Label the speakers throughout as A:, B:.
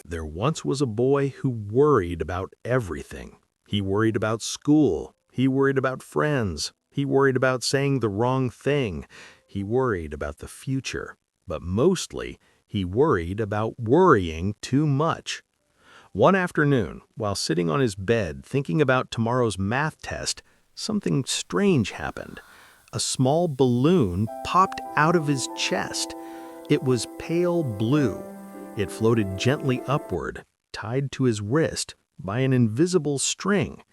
A: There once was a boy who worried about everything. He worried about school. He worried about friends. He worried about saying the wrong thing. He worried about the future. But mostly, he worried about worrying too much. One afternoon, while sitting on his bed thinking about tomorrow's math test, something strange happened. A small balloon popped out of his chest. It was pale blue. It floated gently upward, tied to his wrist by an invisible string.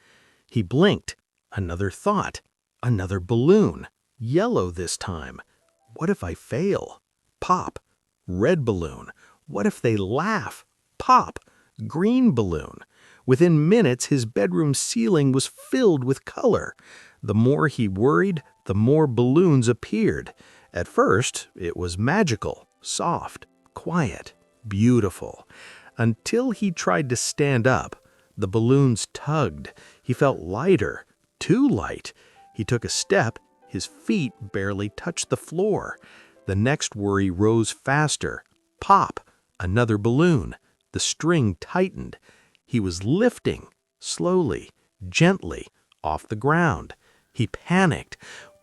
A: He blinked. Another thought. Another balloon. Yellow this time. What if I fail? Pop. Red balloon. What if they laugh? Pop. Green balloon. Within minutes, his bedroom ceiling was filled with color. The more he worried, the more balloons appeared. At first, it was magical, soft, quiet, beautiful. Until he tried to stand up, the balloons tugged. He felt lighter, too light. He took a step. His feet barely touched the floor. The next worry rose faster. Pop! Another balloon. The string tightened. He was lifting, slowly, gently, off the ground. He panicked.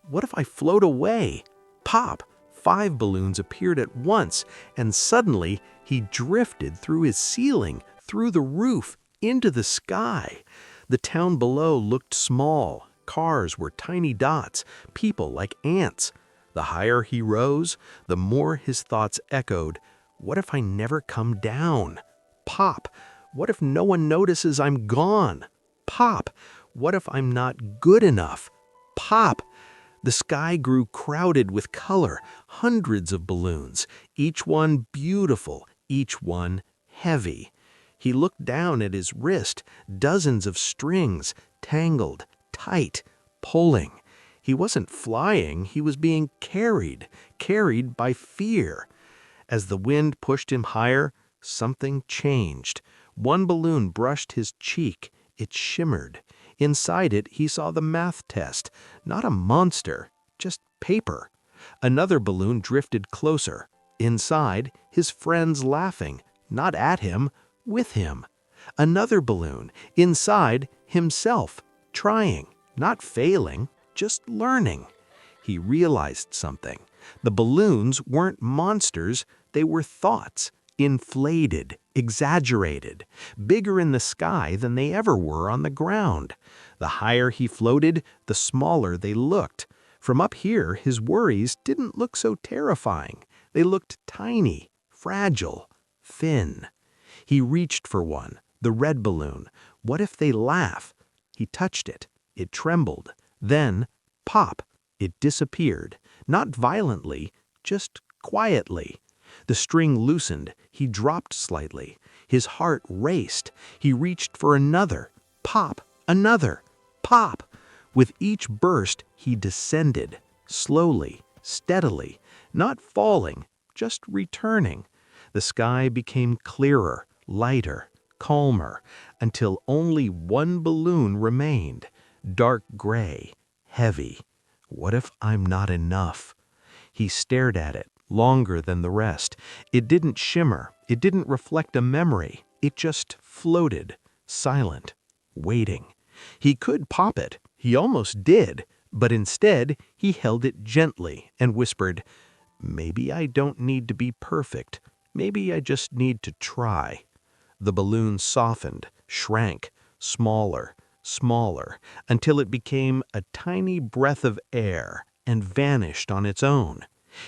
A: What if I float away? Pop! 5 balloons appeared at once, and suddenly he drifted through his ceiling, through the roof, into the sky. The town below looked small. Cars were tiny dots, people like ants. The higher he rose, the more his thoughts echoed. What if I never come down? Pop! What if no one notices I'm gone? Pop! What if I'm not good enough? Pop! The sky grew crowded with color, hundreds of balloons, each one beautiful, each one heavy. He looked down at his wrist, dozens of strings, tangled, tight, pulling. He wasn't flying, he was being carried by fear. As the wind pushed him higher, something changed. One balloon brushed his cheek. It shimmered. Inside it, he saw the math test. Not a monster, just paper. Another balloon drifted closer. Inside, his friends laughing, not at him, with him. Another balloon. Inside, himself, trying, not failing, just learning. He realized something. The balloons weren't monsters, they were thoughts. Inflated, exaggerated, bigger in the sky than they ever were on the ground. The higher he floated, the smaller they looked. From up here, his worries didn't look so terrifying. They looked tiny, fragile, thin. He reached for one, the red balloon. What if they laugh? He touched it. It trembled. Then, pop, it disappeared. Not violently, just quietly. The string loosened. He dropped slightly. His heart raced. He reached for another. Pop! Another! Pop! With each burst, he descended. Slowly, steadily. Not falling, just returning. The sky became clearer, lighter, calmer, until only one balloon remained. Dark gray, heavy. What if I'm not enough? He stared at it. Longer than the rest. It didn't shimmer. It didn't reflect a memory. It just floated, silent, waiting. He could pop it. He almost did. But instead, he held it gently and whispered, "Maybe I don't need to be perfect. Maybe I just need to try." The balloon softened, shrank, smaller, smaller, until it became a tiny breath of air and vanished on its own.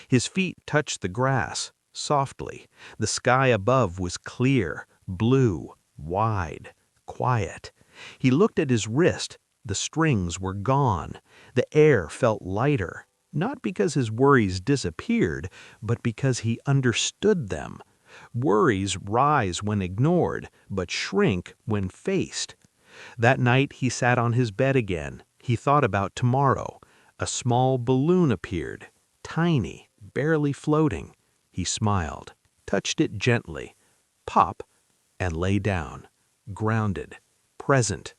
A: His feet touched the grass, softly. The sky above was clear, blue, wide, quiet. He looked at his wrist. The strings were gone. The air felt lighter, not because his worries disappeared, but because he understood them. Worries rise when ignored, but shrink when faced. That night he sat on his bed again. He thought about tomorrow. A small balloon appeared. Tiny, barely floating. He smiled, touched it gently, pop, and lay down, grounded, present,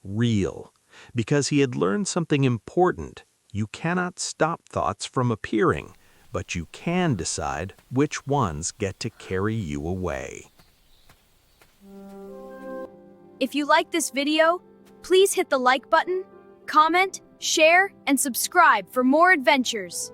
A: real. Because he had learned something important. You cannot stop thoughts from appearing, but you can decide which ones get to carry you away.
B: If you like this video, please hit the like button, comment, share, and subscribe for more adventures.